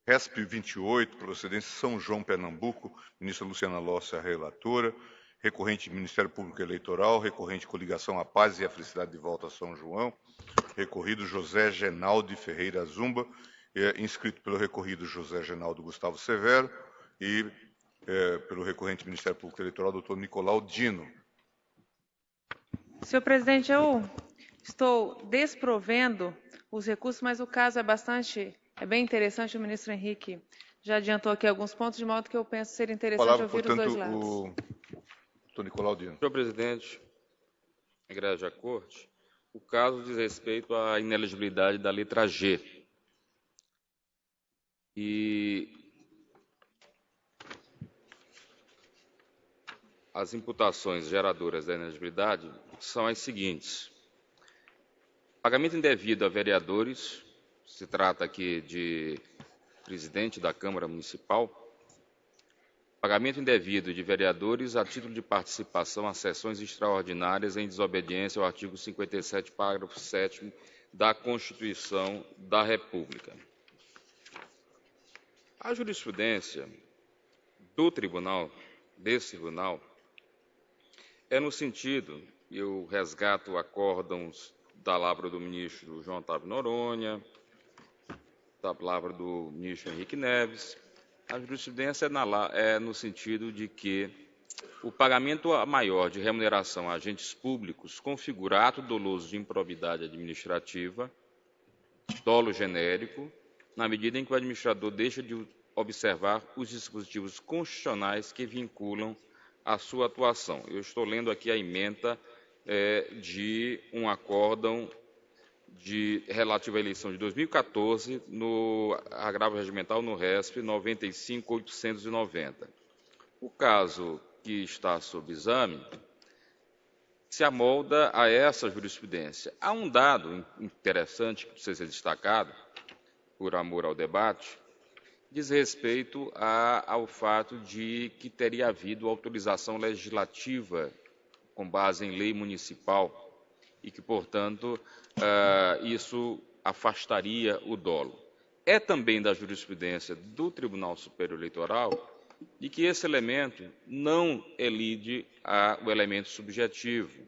RESP 28, procedência São João, Pernambuco, ministra Luciana Lossi, a relatora, recorrente Ministério Público Eleitoral, recorrente Coligação A Paz e a Felicidade de Volta a São João, recorrido José Genaldo Ferreira Zumba, inscrito pelo recorrido José Genaldo Gustavo Severo e pelo recorrente Ministério Público Eleitoral, doutor Nicolau Dino. Senhor presidente, eu estou desprovendo os recursos, mas o caso é bem interessante. O ministro Henrique já adiantou aqui alguns pontos, de modo que eu penso ser interessante ouvir os dois lados. Doutor Nicolau Dino. Senhor presidente, Igreja Corte, o caso diz respeito à inelegibilidade da letra G. E as imputações geradoras da inelegibilidade são as seguintes: pagamento indevido a vereadores, se trata aqui de presidente da Câmara Municipal, pagamento indevido de vereadores a título de participação a sessões extraordinárias em desobediência ao artigo 57, parágrafo 7º da Constituição da República. A jurisprudência desse tribunal, é no sentido, eu resgato acórdãos da palavra do ministro João Otávio Noronha, da palavra do ministro Henrique Neves, a jurisprudência é no sentido de que o pagamento maior de remuneração a agentes públicos configura ato doloso de improbidade administrativa, dolo genérico, na medida em que o administrador deixa de observar os dispositivos constitucionais que vinculam a sua atuação. Eu estou lendo aqui a ementa de um acórdão relativo à eleição de 2014, no agravo regimental no RESP 95.890. O caso que está sob exame se amolda a essa jurisprudência. Há um dado interessante que precisa ser destacado, por amor ao debate, diz respeito ao fato de que teria havido autorização legislativa com base em lei municipal e que, portanto, isso afastaria o dolo. É também da jurisprudência do Tribunal Superior Eleitoral de que esse elemento não elide o elemento subjetivo.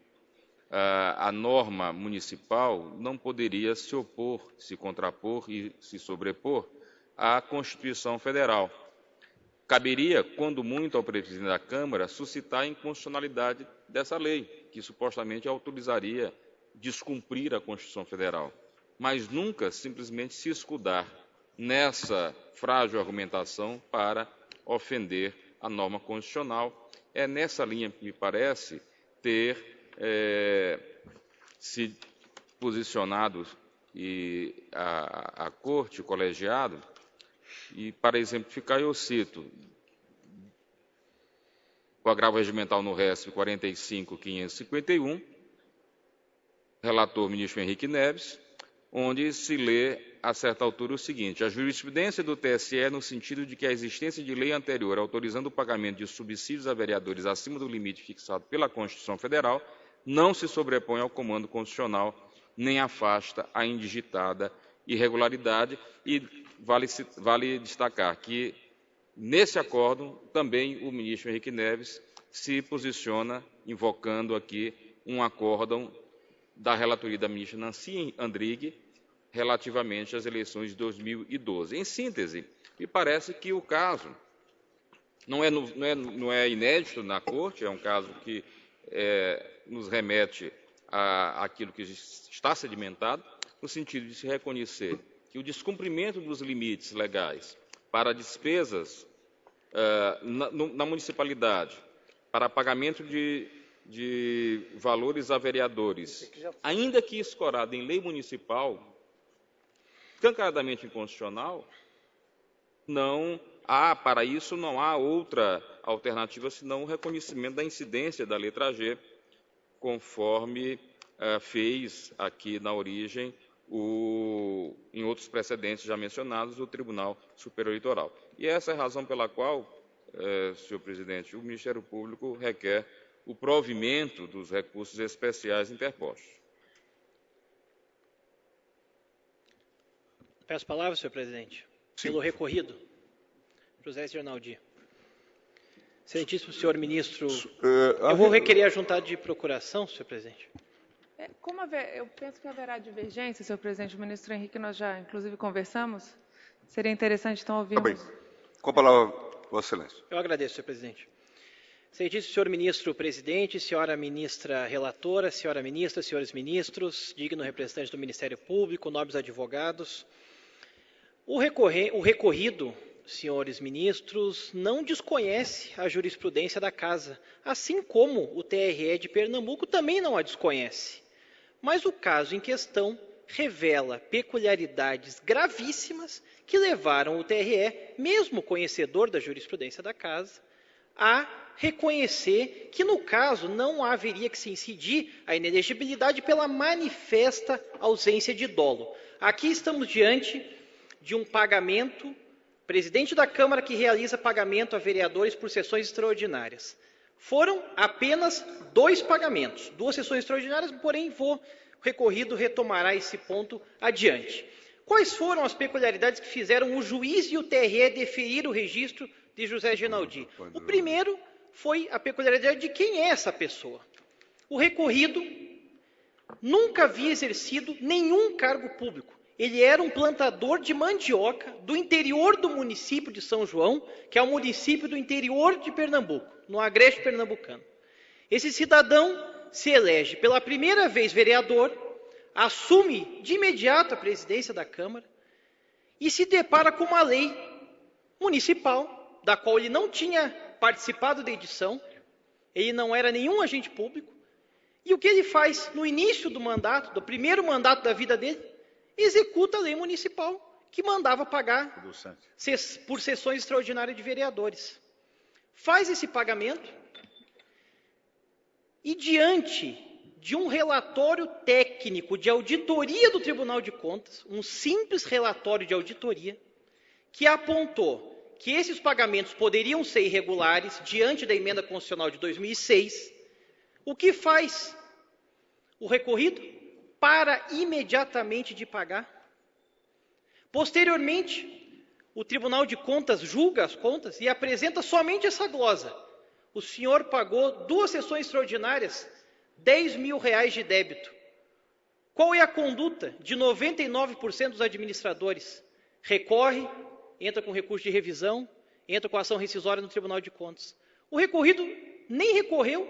A norma municipal não poderia se opor, se contrapor e se sobrepor à Constituição Federal. Caberia, quando muito, ao presidente da Câmara suscitar a inconstitucionalidade dessa lei, que supostamente autorizaria descumprir a Constituição Federal, mas nunca simplesmente se escudar nessa frágil argumentação para ofender a norma constitucional. É nessa linha que me parece ter se posicionado a Corte, o colegiado, e para exemplificar eu cito o agravo regimental no RESP 45.551, relator ministro Henrique Neves, onde se lê a certa altura o seguinte: a jurisprudência do TSE no sentido de que a existência de lei anterior autorizando o pagamento de subsídios a vereadores acima do limite fixado pela Constituição Federal não se sobrepõe ao comando constitucional nem afasta a indigitada irregularidade. E vale destacar que nesse acórdão também o ministro Henrique Neves se posiciona invocando aqui um acórdão da relatoria da ministra Nancy Andrighi relativamente às eleições de 2012. Em síntese, me parece que o caso não é inédito na Corte, é um caso que nos remete àquilo que está sedimentado, no sentido de se reconhecer que o descumprimento dos limites legais para despesas na municipalidade, para pagamento de valores a vereadores, ainda que escorado em lei municipal, escancaradamente inconstitucional, para isso não há outra alternativa senão o reconhecimento da incidência da letra G, conforme fez aqui na origem, em outros precedentes já mencionados, o Tribunal Superior Eleitoral. E essa é a razão pela qual, senhor presidente, o Ministério Público requer o provimento dos recursos especiais interpostos. Peço a palavra, senhor presidente. Pelo recorrido. José Gernaldi. Excelentíssimo senhor ministro, eu vou requerer a juntada de procuração, senhor presidente. Eu penso que haverá divergência, senhor presidente. O ministro Henrique, nós já, inclusive, conversamos. Seria interessante, então, ouvirmos. Tá bem. Com a palavra, Vossa Excelência. Eu agradeço, senhor presidente. Excelentíssimo senhor ministro presidente, senhora ministra relatora, senhora ministra, senhores ministros, digno representante do Ministério Público, nobres advogados. O recorrido, senhores ministros, não desconhece a jurisprudência da Casa, assim como o TRE de Pernambuco também não a desconhece. Mas o caso em questão revela peculiaridades gravíssimas que levaram o TRE, mesmo conhecedor da jurisprudência da Casa, a reconhecer que, no caso, não haveria que se incidir a inelegibilidade pela manifesta ausência de dolo. Aqui estamos diante de um pagamento, presidente da Câmara que realiza pagamento a vereadores por sessões extraordinárias. Foram apenas 2 pagamentos, 2 sessões extraordinárias, porém o recorrido retomará esse ponto adiante. Quais foram as peculiaridades que fizeram o juiz e o TRE deferir o registro de José Gernaldi? O primeiro foi a peculiaridade de quem é essa pessoa. O recorrido nunca havia exercido nenhum cargo público. Ele era um plantador de mandioca do interior do município de São João, que é o município do interior de Pernambuco, no agreste pernambucano. Esse cidadão se elege pela primeira vez vereador, assume de imediato a presidência da Câmara e se depara com uma lei municipal, da qual ele não tinha participado da edição, ele não era nenhum agente público, e o que ele faz no início do mandato, do primeiro mandato da vida dele? Executa a lei municipal que mandava pagar por sessões extraordinárias de vereadores. Faz esse pagamento e, diante de um relatório técnico de auditoria do Tribunal de Contas, um simples relatório de auditoria, que apontou que esses pagamentos poderiam ser irregulares diante da emenda constitucional de 2006, o que faz o recorrido? Para imediatamente de pagar. Posteriormente, o Tribunal de Contas julga as contas e apresenta somente essa glosa. O senhor pagou 2 sessões extraordinárias, R$10.000 de débito. Qual é a conduta de 99% dos administradores? Recorre, entra com recurso de revisão, entra com ação rescisória no Tribunal de Contas. O recorrido nem recorreu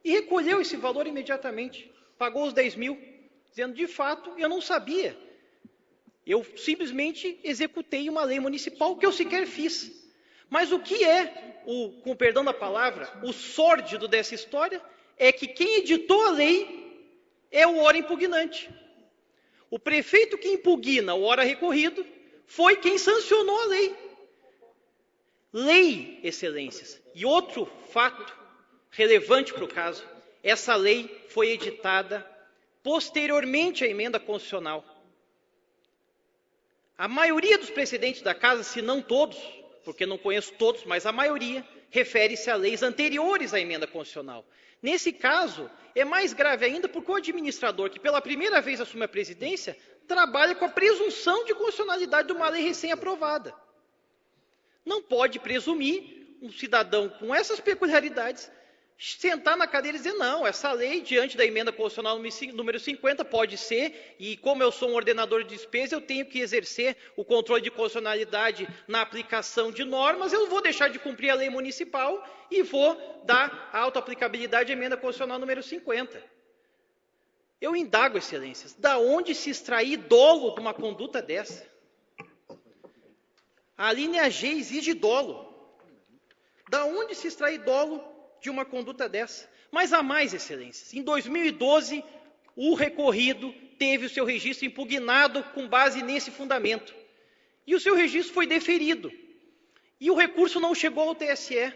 e recolheu esse valor imediatamente. Pagou os 10 mil. Dizendo, de fato, eu não sabia. Eu simplesmente executei uma lei municipal que eu sequer fiz. Mas o que é, com perdão da palavra, o sórdido dessa história é que quem editou a lei é o ora impugnante. O prefeito que impugna o ora recorrido foi quem sancionou a lei. Lei, excelências. E outro fato relevante para o caso, essa lei foi editada posteriormente à emenda constitucional. A maioria dos precedentes da Casa, se não todos, porque não conheço todos, mas a maioria, refere-se a leis anteriores à emenda constitucional. Nesse caso, é mais grave ainda porque o administrador, que pela primeira vez assume a presidência, trabalha com a presunção de constitucionalidade de uma lei recém-aprovada. Não pode presumir um cidadão com essas peculiaridades sentar na cadeira e dizer, não, essa lei, diante da emenda constitucional número 50, pode ser, e como eu sou um ordenador de despesa, eu tenho que exercer o controle de constitucionalidade na aplicação de normas, eu vou deixar de cumprir a lei municipal e vou dar auto-aplicabilidade à emenda constitucional número 50. Eu indago, excelências, da onde se extrair dolo de uma conduta dessa? A linha G exige dolo. Da onde se extrair dolo de uma conduta dessa? Mas há mais, excelências. Em 2012, o recorrido teve o seu registro impugnado com base nesse fundamento. E o seu registro foi deferido. E o recurso não chegou ao TSE.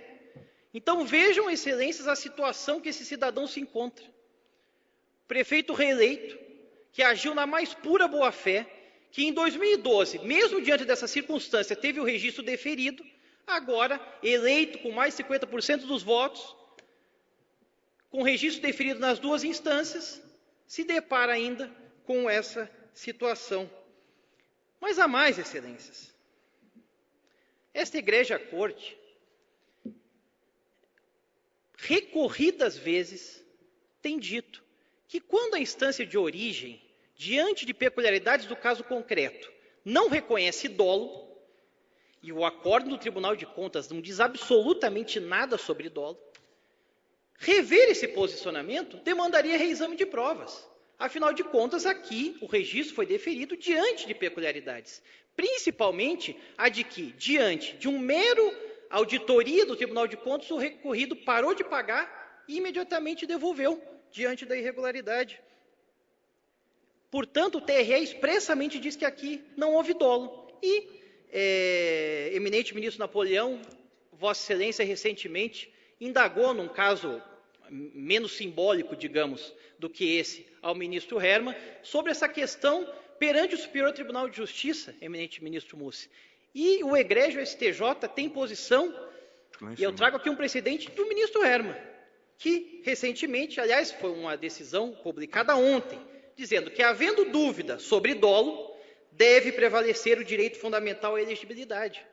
Então vejam, excelências, a situação que esse cidadão se encontra. Prefeito reeleito, que agiu na mais pura boa-fé, que em 2012, mesmo diante dessa circunstância, teve o registro deferido, agora, eleito com mais de 50% dos votos, com registro deferido nas 2 instâncias, se depara ainda com essa situação. Mas há mais, excelências. Esta Igreja Corte, recorridas vezes, tem dito que quando a instância de origem, diante de peculiaridades do caso concreto, não reconhece dolo, e o acórdão do Tribunal de Contas não diz absolutamente nada sobre dolo, rever esse posicionamento demandaria reexame de provas. Afinal de contas, aqui o registro foi deferido diante de peculiaridades, principalmente a de que, diante de um mero auditoria do Tribunal de Contas, o recorrido parou de pagar e imediatamente devolveu diante da irregularidade. Portanto, o TRE expressamente diz que aqui não houve dolo. E, eminente ministro Napoleão, Vossa Excelência recentemente indagou num caso menos simbólico, digamos, do que esse, ao ministro Herman, sobre essa questão perante o Superior Tribunal de Justiça, eminente ministro Mussi. E o egrégio STJ tem posição, e eu trago aqui um precedente do ministro Herman, que recentemente, aliás, foi uma decisão publicada ontem, dizendo que, havendo dúvida sobre dolo, deve prevalecer o direito fundamental à elegibilidade.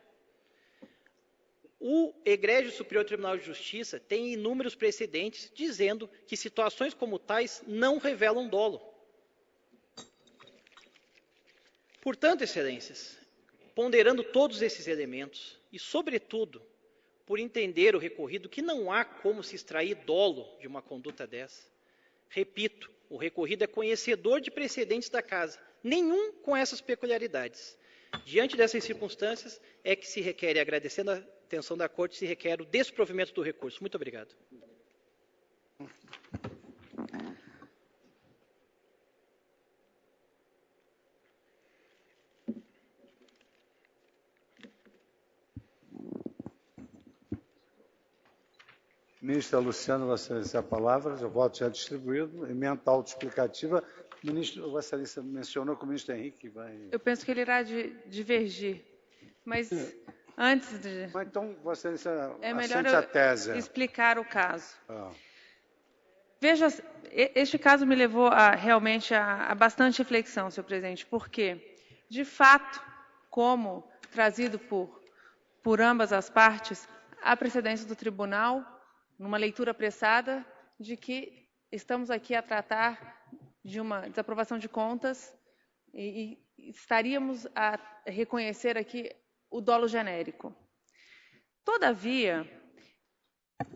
O egrégio Superior Tribunal de Justiça tem inúmeros precedentes dizendo que situações como tais não revelam dolo. Portanto, excelências, ponderando todos esses elementos e, sobretudo, por entender o recorrido que não há como se extrair dolo de uma conduta dessa, repito, o recorrido é conhecedor de precedentes da Casa, nenhum com essas peculiaridades. Diante dessas circunstâncias, é que se requer, e agradecendo a atenção da Corte, se requer o desprovimento do recurso. Muito obrigado. Ministra Luciana, Vossa Excelência, a palavra. O voto já distribuído. Emenda autoexplicativa. Ministro, Vossa Excelência mencionou que o ministro Henrique vai... Eu penso que ele irá divergir. Mas antes de... Mas então, Vossa Excelência, é melhor a tese. Explicar o caso. Veja, este caso me levou realmente a bastante reflexão, senhor presidente, porque, de fato, como trazido por ambas as partes, há precedência do tribunal, numa leitura apressada, de que estamos aqui a tratar de uma desaprovação de contas e estaríamos a reconhecer aqui o dolo genérico. Todavia,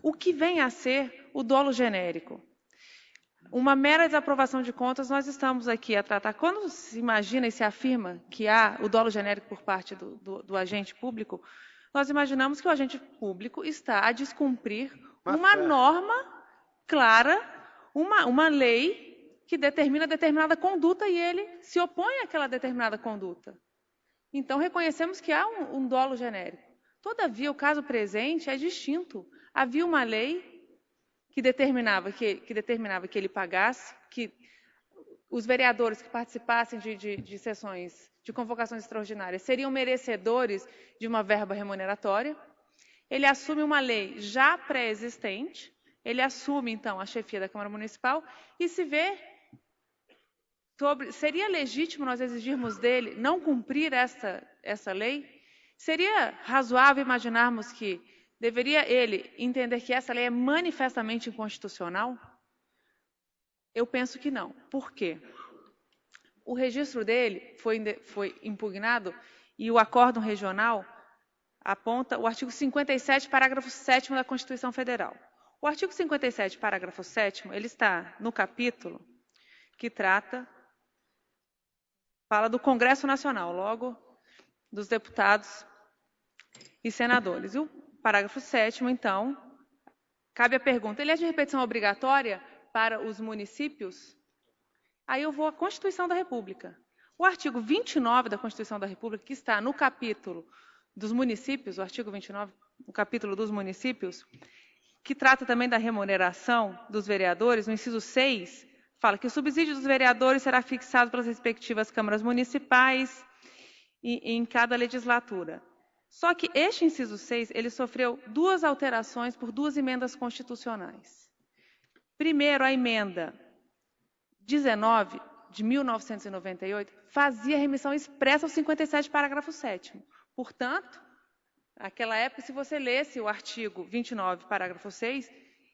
o que vem a ser o dolo genérico? Uma mera desaprovação de contas, nós estamos aqui a tratar. Quando se imagina e se afirma que há o dolo genérico por parte do agente público, nós imaginamos que o agente público está a descumprir uma norma clara, uma lei que determina determinada conduta e ele se opõe àquela determinada conduta. Então, reconhecemos que há um dolo genérico. Todavia, o caso presente é distinto. Havia uma lei que determinava que ele pagasse, que os vereadores que participassem de sessões de convocações extraordinárias seriam merecedores de uma verba remuneratória. Ele assume uma lei já pré-existente, ele assume, então, a chefia da Câmara Municipal e se vê seria legítimo nós exigirmos dele não cumprir essa lei? Seria razoável imaginarmos que deveria ele entender que essa lei é manifestamente inconstitucional? Eu penso que não. Por quê? O registro dele foi impugnado e o acórdão regional aponta o artigo 57, parágrafo 7º da Constituição Federal. O artigo 57, parágrafo 7º, ele está no capítulo que fala do Congresso Nacional, logo dos deputados e senadores. E o parágrafo 7º, então, cabe a pergunta, ele é de repetição obrigatória para os municípios? Aí eu vou à Constituição da República. O artigo 29 da Constituição da República, que está no capítulo dos municípios, o artigo 29, no capítulo dos municípios, que trata também da remuneração dos vereadores, no inciso 6, fala que o subsídio dos vereadores será fixado pelas respectivas câmaras municipais em cada legislatura. Só que este inciso 6, ele sofreu duas alterações por duas emendas constitucionais. Primeiro, a emenda 19, de 1998, fazia remissão expressa ao 57, parágrafo 7º. Portanto, Naquela época, se você lesse o artigo 29, parágrafo 6,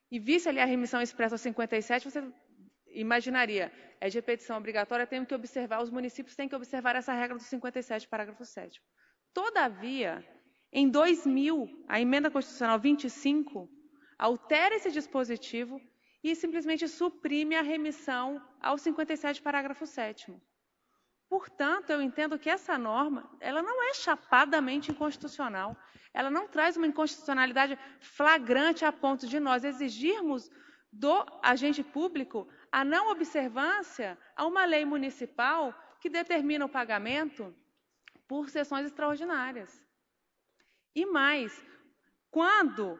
e visse ali a remissão expressa aos 57, você imaginaria, é de repetição obrigatória, os municípios têm que observar essa regra do 57, parágrafo 7º. Todavia, em 2000, a emenda constitucional 25 altera esse dispositivo e simplesmente suprime a remissão ao 57, parágrafo 7º. Portanto, eu entendo que essa norma, ela não é chapadamente inconstitucional. Ela não traz uma inconstitucionalidade flagrante a ponto de nós exigirmos do agente público a não observância a uma lei municipal que determina o pagamento por sessões extraordinárias. E mais, quando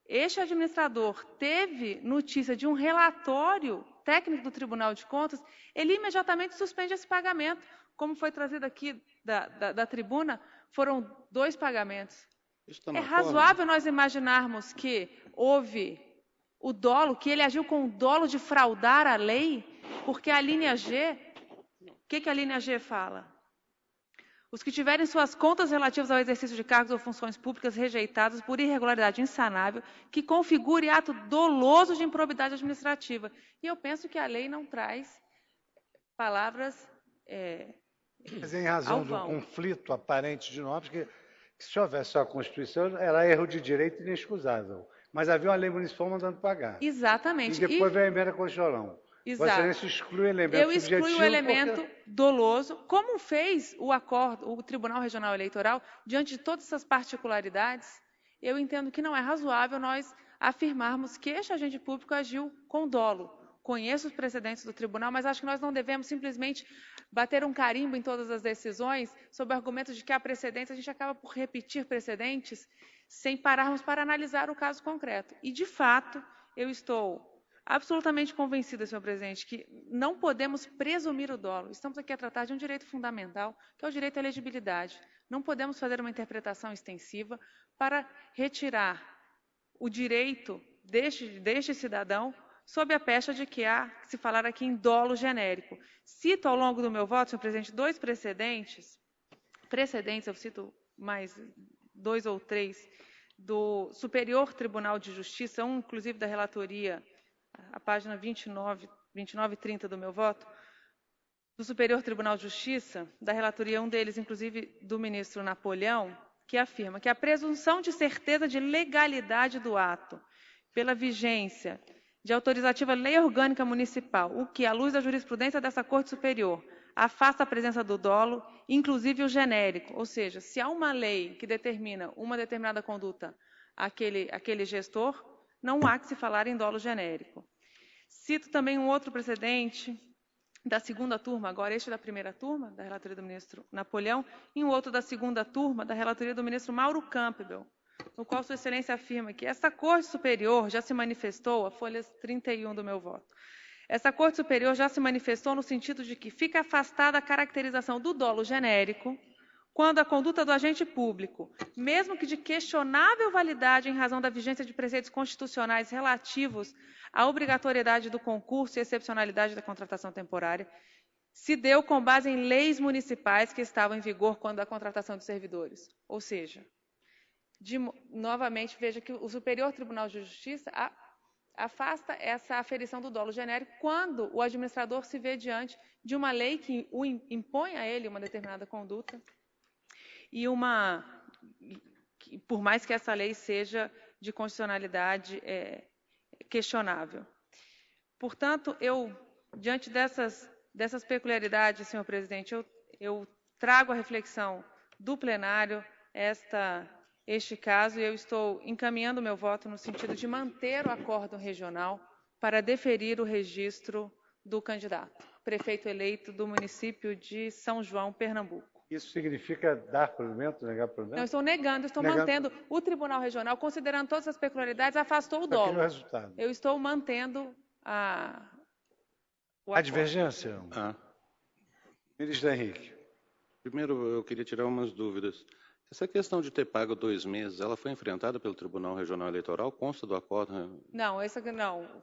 este administrador teve notícia de um relatório técnico do Tribunal de Contas, ele imediatamente suspende esse pagamento. Como foi trazido aqui da tribuna, foram 2 pagamentos. É razoável nós imaginarmos que houve o dolo, que ele agiu com o dolo de fraudar a lei, porque a linha G, o que a linha G fala? Os que tiverem suas contas relativas ao exercício de cargos ou funções públicas rejeitadas por irregularidade insanável, que configure ato doloso de improbidade administrativa. E eu penso que a lei não traz palavras Mas em razão do conflito aparente de normas, que se houvesse a Constituição, era erro de direito inexcusável. Mas havia uma lei municipal mandando pagar. Exatamente. E depois vem a emenda constitucional. Exato. Você exclui o elemento Eu excluo o elemento doloso, como fez o Tribunal Regional Eleitoral, diante de todas essas particularidades. Eu entendo que não é razoável nós afirmarmos que este agente público agiu com dolo. Conheço os precedentes do tribunal, mas acho que nós não devemos simplesmente bater um carimbo em todas as decisões sob o argumento de que há precedentes, a gente acaba por repetir precedentes sem pararmos para analisar o caso concreto. E, de fato, eu estou absolutamente convencida, senhor presidente, que não podemos presumir o dolo. Estamos aqui a tratar de um direito fundamental, que é o direito à elegibilidade. Não podemos fazer uma interpretação extensiva para retirar o direito deste cidadão sob a pecha de que há que se falar aqui em dolo genérico. Cito ao longo do meu voto, senhor presidente, 2 precedentes, eu cito mais 2 ou 3, do Superior Tribunal de Justiça, um inclusive da relatoria, a página 29 e 30 do meu voto, do Superior Tribunal de Justiça, da relatoria, um deles inclusive do ministro Napoleão, que afirma que a presunção de certeza de legalidade do ato pela vigência de autorizativa lei orgânica municipal, o que, à luz da jurisprudência dessa Corte Superior, afasta a presença do dolo, inclusive o genérico, ou seja, se há uma lei que determina uma determinada conduta àquele gestor, não há que se falar em dolo genérico. Cito também um outro precedente da segunda turma, agora este da primeira turma, da relatoria do ministro Napoleão, e um outro da segunda turma, da relatoria do ministro Mauro Campbell, no qual Sua Excelência afirma que esta Corte Superior já se manifestou, a folha 31 do meu voto, esta Corte Superior já se manifestou no sentido de que fica afastada a caracterização do dolo genérico quando a conduta do agente público, mesmo que de questionável validade em razão da vigência de preceitos constitucionais relativos à obrigatoriedade do concurso e excepcionalidade da contratação temporária, se deu com base em leis municipais que estavam em vigor quando a contratação de servidores. Ou seja, novamente, veja que o Superior Tribunal de Justiça afasta essa aferição do dolo genérico quando o administrador se vê diante de uma lei que o impõe a ele uma determinada conduta e por mais que essa lei seja de constitucionalidade questionável. Portanto, diante dessas peculiaridades, senhor presidente, eu trago à reflexão do plenário este caso e eu estou encaminhando o meu voto no sentido de manter o acórdão regional para deferir o registro do candidato, prefeito eleito do município de São João, Pernambuco. Isso significa dar provimento, negar provimento? Não, estou negando, mantendo. O Tribunal Regional, considerando todas as peculiaridades, afastou o dolo. Resultado. Eu estou mantendo a divergência? Ministro Henrique. Primeiro, eu queria tirar umas dúvidas. Essa questão de ter pago 2 meses, ela foi enfrentada pelo Tribunal Regional Eleitoral? Consta do acordo? Não,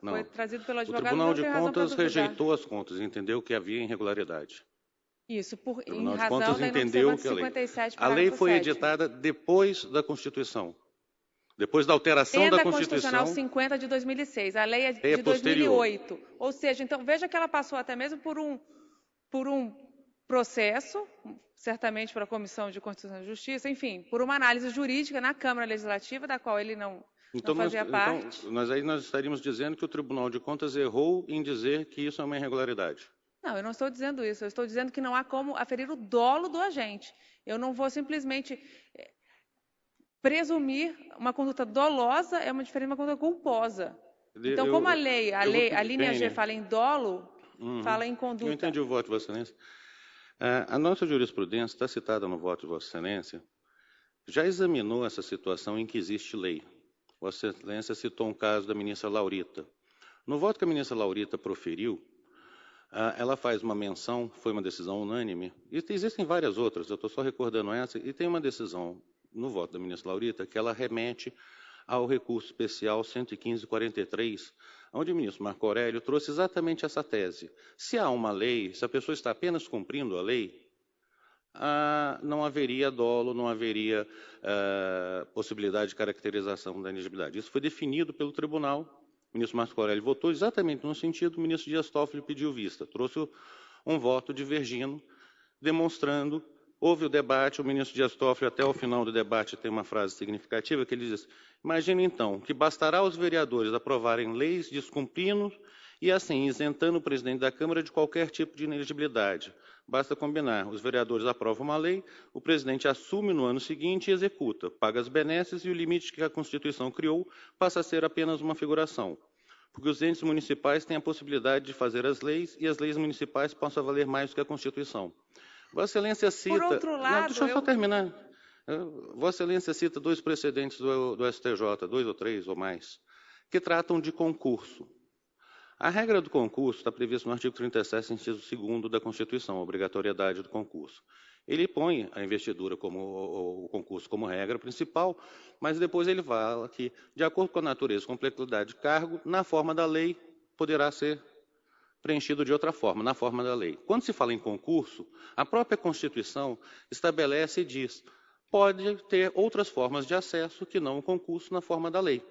não. Foi trazido pelo advogado. O Tribunal de Contas rejeitou as contas, entendeu que havia irregularidade. Isso, em Tribunal de razão Contas da entendeu que 57, a lei foi 7º. editada depois da Constituição. Depois da alteração Emenda da Constituição. Constitucional 50 de 2006, a lei é de 2008. Ou seja, então, veja que ela passou até mesmo por um processo, certamente para a Comissão de Constituição e Justiça, enfim, por uma análise jurídica na Câmara Legislativa, da qual ele não fazia parte. Então, nós estaríamos dizendo que o Tribunal de Contas errou em dizer que isso é uma irregularidade. Não, eu não estou dizendo isso. Eu estou dizendo que não há como aferir o dolo do agente. Eu não vou simplesmente presumir uma conduta dolosa é uma diferente de uma conduta culposa. Então, como a linha G fala em dolo, fala em conduta. Eu entendi o voto de Vossa Excelência. A nossa jurisprudência, está citada no voto de Vossa Excelência, já examinou essa situação em que existe lei. Vossa Excelência citou um caso da ministra Laurita. No voto que a ministra Laurita proferiu, ela faz uma menção, foi uma decisão unânime, e existem várias outras, eu estou só recordando essa, e tem uma decisão no voto da ministra Laurita que ela remete ao recurso especial 115/43, onde o ministro Marco Aurélio trouxe exatamente essa tese. Se há uma lei, se a pessoa está apenas cumprindo a lei, não haveria dolo, não haveria possibilidade de caracterização da inelegibilidade. Isso foi definido pelo tribunal. O ministro Marco Aurélio votou exatamente no sentido, o ministro Dias Toffoli pediu vista. Trouxe um voto divergindo, demonstrando, houve o debate, o ministro Dias Toffoli, até o final do debate, tem uma frase significativa, que ele diz: imagine então que bastará aos vereadores aprovarem leis descumprindo e assim isentando o presidente da Câmara de qualquer tipo de inelegibilidade. Basta combinar, os vereadores aprovam uma lei, o presidente assume no ano seguinte e executa, paga as benesses e o limite que a Constituição criou passa a ser apenas uma figuração. Porque os entes municipais têm a possibilidade de fazer as leis e as leis municipais possam valer mais do que a Constituição. Vossa Excelência cita... Por outro lado, deixa eu só terminar. Vossa Excelência cita 2 precedentes do STJ, 2 ou 3 ou mais, que tratam de concurso. A regra do concurso está prevista no artigo 37, inciso 2º da Constituição, a obrigatoriedade do concurso. Ele põe a investidura o concurso como regra principal, mas depois ele fala que, de acordo com a natureza e complexidade de cargo, na forma da lei, poderá ser preenchido de outra forma, na forma da lei. Quando se fala em concurso, a própria Constituição estabelece e diz: pode ter outras formas de acesso que não o concurso na forma da lei.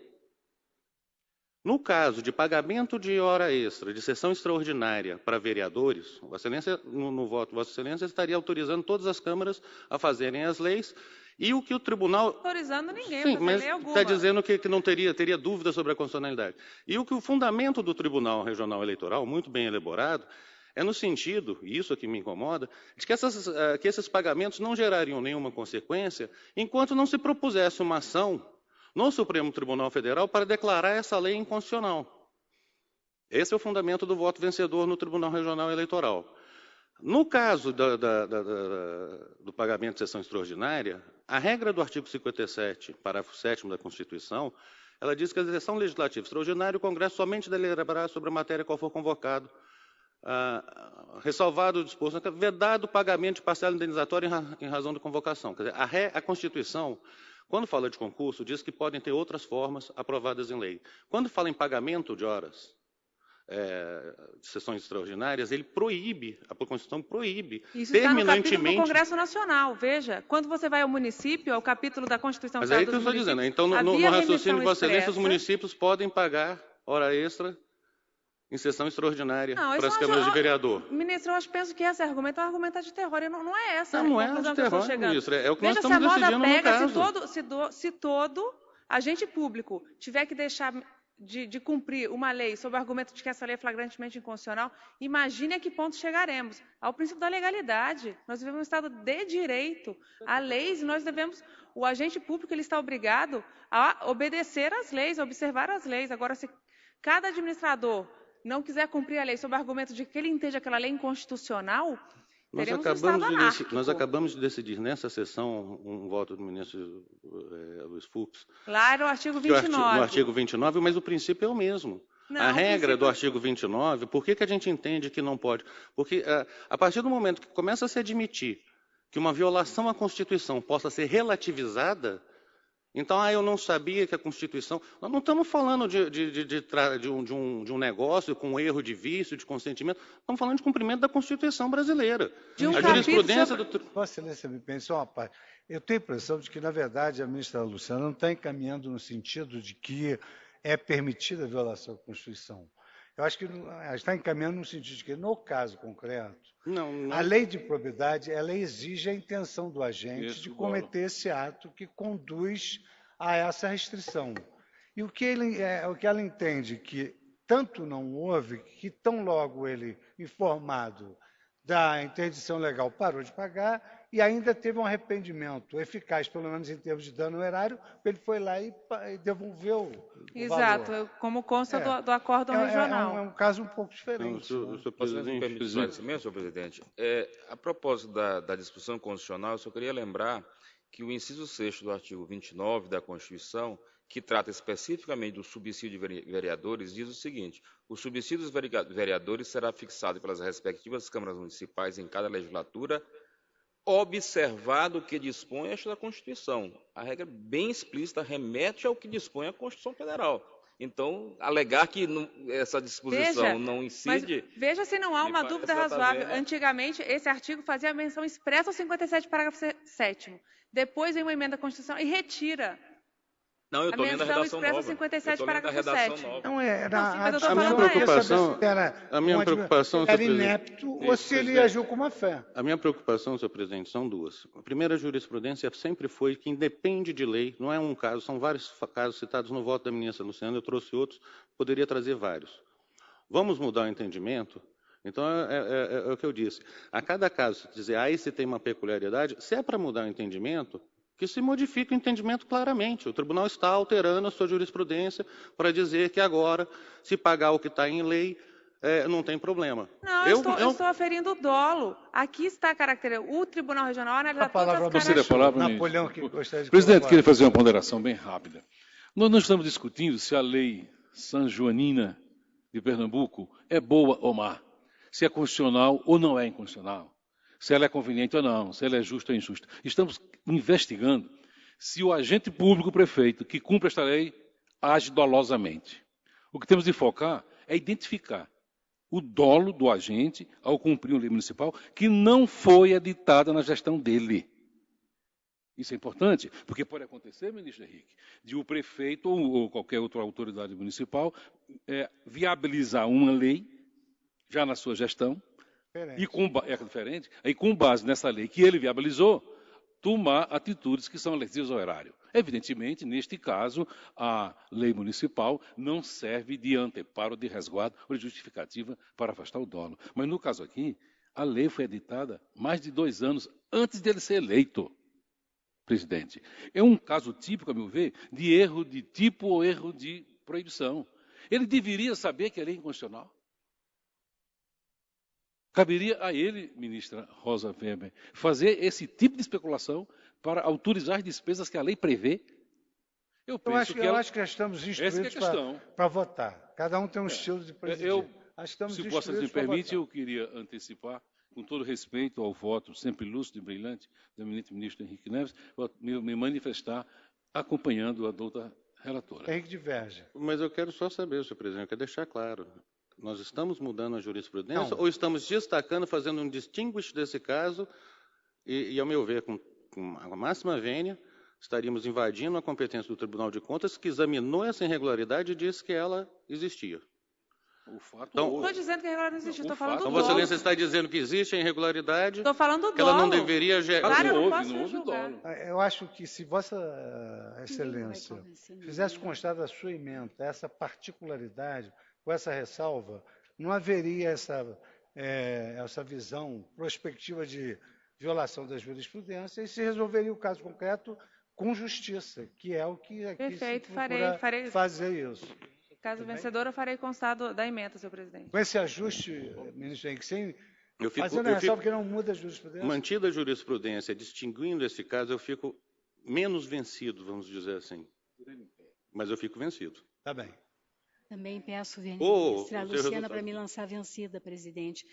No caso de pagamento de hora extra, de sessão extraordinária para vereadores, Vossa Excelência, no voto de Vossa Excelência, estaria autorizando todas as câmaras a fazerem as leis, e o que o tribunal... Autorizando ninguém, sim, mas está dizendo que não teria dúvida sobre a constitucionalidade. E o que o fundamento do Tribunal Regional Eleitoral, muito bem elaborado, é no sentido, e isso aqui me incomoda, de que esses pagamentos não gerariam nenhuma consequência enquanto não se propusesse uma ação no Supremo Tribunal Federal para declarar essa lei inconstitucional. Esse é o fundamento do voto vencedor no Tribunal Regional Eleitoral. No caso do pagamento de sessão extraordinária, a regra do artigo 57, parágrafo 7º da Constituição, ela diz que a sessão legislativa extraordinária, o Congresso somente deliberará sobre a matéria qual for convocado, ressalvado o disposto, vedado o pagamento de parcela indenizatória em razão da convocação. Quer dizer, a Constituição, quando fala de concurso, diz que podem ter outras formas aprovadas em lei. Quando fala em pagamento de horas de sessões extraordinárias, ele proíbe, a Constituição proíbe isso terminantemente... Isso está no capítulo do Congresso Nacional, veja. Quando você vai ao município, ao capítulo da Constituição... Mas é aí que eu estou dizendo, então no raciocínio de Vossa Excelência, os municípios podem pagar hora extra em sessão extraordinária para as câmaras de vereador. Ministro, penso que esse argumento é um argumento de terror. Não é essa. Não é de terror, ministro. É o que nós estamos decidindo no caso. Se todo agente público tiver que deixar de cumprir uma lei sob o argumento de que essa lei é flagrantemente inconstitucional, imagine a que ponto chegaremos. Ao princípio da legalidade. Nós vivemos um Estado de direito. Há leis e nós devemos... O agente público ele está obrigado a obedecer às leis, a observar as leis. Agora, se cada administrador não quiser cumprir a lei sob o argumento de que ele entende aquela lei inconstitucional, teremos um Estado anárquico. Nós acabamos de decidir nessa sessão um voto do ministro Luiz Fux. Lá era o artigo 29. No artigo 29, mas o princípio é o mesmo. Não, a regra do artigo 29, por que a gente entende que não pode? Porque a partir do momento que começa a se admitir que uma violação à Constituição possa ser relativizada, Então, eu não sabia que a Constituição... Nós não estamos falando de um negócio com erro de vício, de consentimento. Estamos falando de cumprimento da Constituição brasileira. A jurisprudência Vossa Excelência, me pense uma parte. Eu tenho a impressão de que, na verdade, a ministra Luciana não está encaminhando no sentido de que é permitida a violação da Constituição. Eu acho que ela está encaminhando no sentido de que, no caso concreto, a lei de improbidade ela exige a intenção do agente de cometer esse ato que conduz a essa restrição. E o que ela entende que tanto não houve, que tão logo ele, informado da interdição legal, parou de pagar e ainda teve um arrependimento eficaz, pelo menos em termos de dano erário, ele foi lá e devolveu o valor. Como consta do acórdão regional. É um caso um pouco diferente. Senhor presidente, a propósito da discussão constitucional, eu só queria lembrar que o inciso 6º do artigo 29 da Constituição, que trata especificamente do subsídio de vereadores, diz o seguinte: o subsídio dos vereadores será fixado pelas respectivas câmaras municipais em cada legislatura, observado o que dispõe esta Constituição. A regra bem explícita remete ao que dispõe a Constituição Federal. Então, alegar que essa disposição não incide... Mas veja se não há uma dúvida razoável. Antigamente, esse artigo fazia menção expressa ao 57, parágrafo 7º. Depois vem uma emenda à Constituição e retira. Não, eu estou lendo a redação nova. 57, parágrafo 7. Não era. A minha preocupação, era inepto ou se ele agiu com má fé. A minha preocupação, senhor presidente, são duas. A primeira, a jurisprudência sempre foi que independe de lei, não é um caso, são vários casos citados no voto da ministra Luciana, eu trouxe outros, poderia trazer vários. Vamos mudar o entendimento? Então, é o que eu disse. A cada caso, dizer, esse tem uma peculiaridade, se é para mudar o entendimento, que se modifique o entendimento claramente. O tribunal está alterando a sua jurisprudência para dizer que agora, se pagar o que está em lei, não tem problema. Não, eu estou aferindo o dolo. Aqui está a característica. O Tribunal Regional analisa todas as características. Presidente, queria fazer uma ponderação bem rápida. Nós não estamos discutindo se a lei sanjoanina de Pernambuco é boa ou má, se é constitucional ou não é inconstitucional, se ela é conveniente ou não, se ela é justa ou injusta. Estamos investigando se o agente público, o prefeito, que cumpre esta lei, age dolosamente. O que temos de focar é identificar o dolo do agente ao cumprir uma lei municipal que não foi editada na gestão dele. Isso é importante, porque pode acontecer, ministro Henrique, de o prefeito ou qualquer outra autoridade municipal viabilizar uma lei já na sua gestão, e com base nessa lei que ele viabilizou, tomar atitudes que são lesivas ao erário. Evidentemente, neste caso, a lei municipal não serve de anteparo, de resguardo ou de justificativa para afastar o dolo. Mas no caso aqui, a lei foi editada mais de 2 anos antes dele ser eleito presidente. É um caso típico, a meu ver, de erro de tipo ou erro de proibição. Ele deveria saber que a lei é inconstitucional. Caberia a ele, ministra Rosa Weber, fazer esse tipo de especulação para autorizar as despesas que a lei prevê? Eu acho que nós estamos instruídos para votar. Cada um tem um estilo de presidir. Se Vossa me permite, eu queria antecipar, com todo respeito ao voto sempre lúcido e brilhante do eminente ministro Henrique Neves, me manifestar acompanhando a doutora relatora. Henrique diverge. Mas eu quero só saber, senhor presidente, eu quero deixar claro. Nós estamos mudando a jurisprudência ou estamos destacando, fazendo um distinguish desse caso e ao meu ver, com a máxima vênia, estaríamos invadindo a competência do Tribunal de Contas, que examinou essa irregularidade e disse que ela existia. Não estou dizendo que a irregularidade não existe, estou falando do dolo. Então, Vossa Excelência está dizendo que existe a irregularidade, estou falando do que ela não deveria gerar... Claro, eu não posso julgar. Eu acho que se Vossa Excelência fizesse constar da sua emenda essa particularidade, com essa ressalva, não haveria essa visão prospectiva de violação da jurisprudência e se resolveria o caso concreto com justiça, que é o que aqui Perfeito, se procura fazer isso. Caso vencedor, eu farei constar da emenda, senhor presidente. Com esse ajuste, ministro Henrique, sem fazendo a ressalva que não muda a jurisprudência. Mantida a jurisprudência, distinguindo esse caso, eu fico menos vencido, vamos dizer assim. Mas eu fico vencido. Tá bem. Também peço, ministra Luciana, para me lançar vencida, presidente.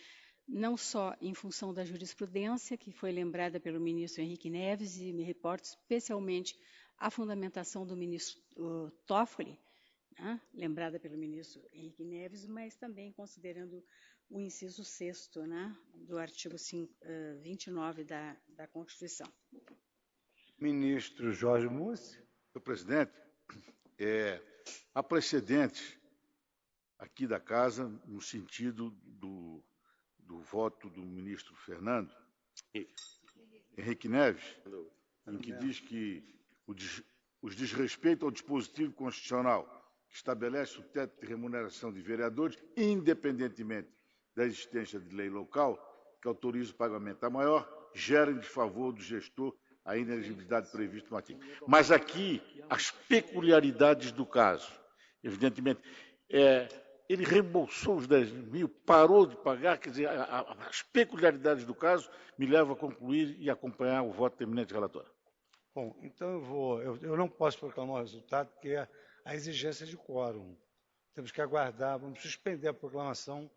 Não só em função da jurisprudência, que foi lembrada pelo ministro Henrique Neves, e me reporto especialmente a fundamentação do ministro Toffoli, né, lembrada pelo ministro Henrique Neves, mas também considerando o inciso 6º, né, do artigo 29 da Constituição. Ministro Jorge Mussi. Senhor presidente, há precedentes aqui da Casa no sentido do voto do ministro Fernando Henrique Neves, em que diz que os desrespeito ao dispositivo constitucional que estabelece o teto de remuneração de vereadores, independentemente da existência de lei local que autoriza o pagamento a maior, gera em desfavor do gestor a inelegibilidade prevista no artigo. Mas aqui, as peculiaridades do caso, evidentemente, ele reembolsou os 10 mil, parou de pagar, quer dizer, as peculiaridades do caso me levam a concluir e acompanhar o voto do eminente relator. Bom, então eu não posso proclamar o resultado, porque é a exigência de quórum. Temos que aguardar, vamos suspender a proclamação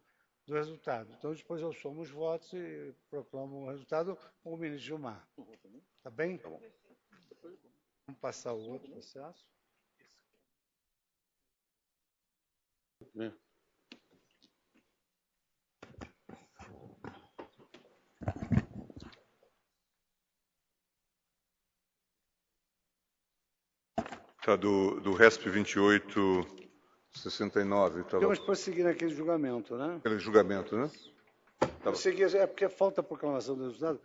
do resultado. Então, depois eu somo os votos e proclamo o resultado com o ministro Gilmar. Tá bem? Tá bom. Vamos passar o outro processo. Tá, do RESP 2869. Vamos prosseguir naquele julgamento, né? Aquele julgamento, né? Tá, porque falta a proclamação do resultado.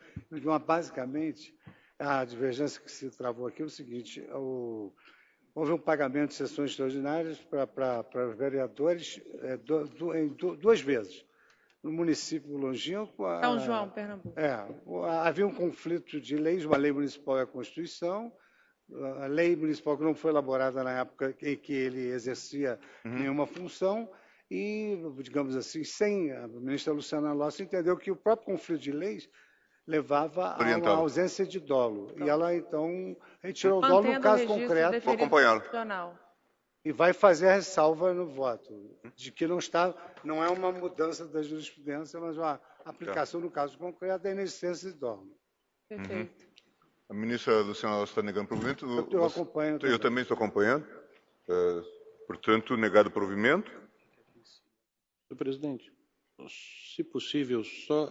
Basicamente, a divergência que se travou aqui é o seguinte: houve um pagamento de sessões extraordinárias para os vereadores duas vezes. No município longínquo... São João, Pernambuco. Havia um conflito de leis, uma lei municipal e a Constituição. A lei municipal que não foi elaborada na época em que ele exercia nenhuma função e, digamos assim, a ministra Luciana Lossi entendeu que o próprio conflito de leis levava a uma ausência de dolo. E ela, então, retirou o dolo no caso concreto. Vou acompanhá-lo. E vai fazer a ressalva no voto, de que não é uma mudança da jurisprudência, mas uma aplicação no caso concreto da inexistência de dolo. Perfeito. A ministra Luciana Lossi está negando provimento. Eu acompanho. Eu também estou acompanhando. Portanto, negado o provimento. Senhor presidente, se possível, só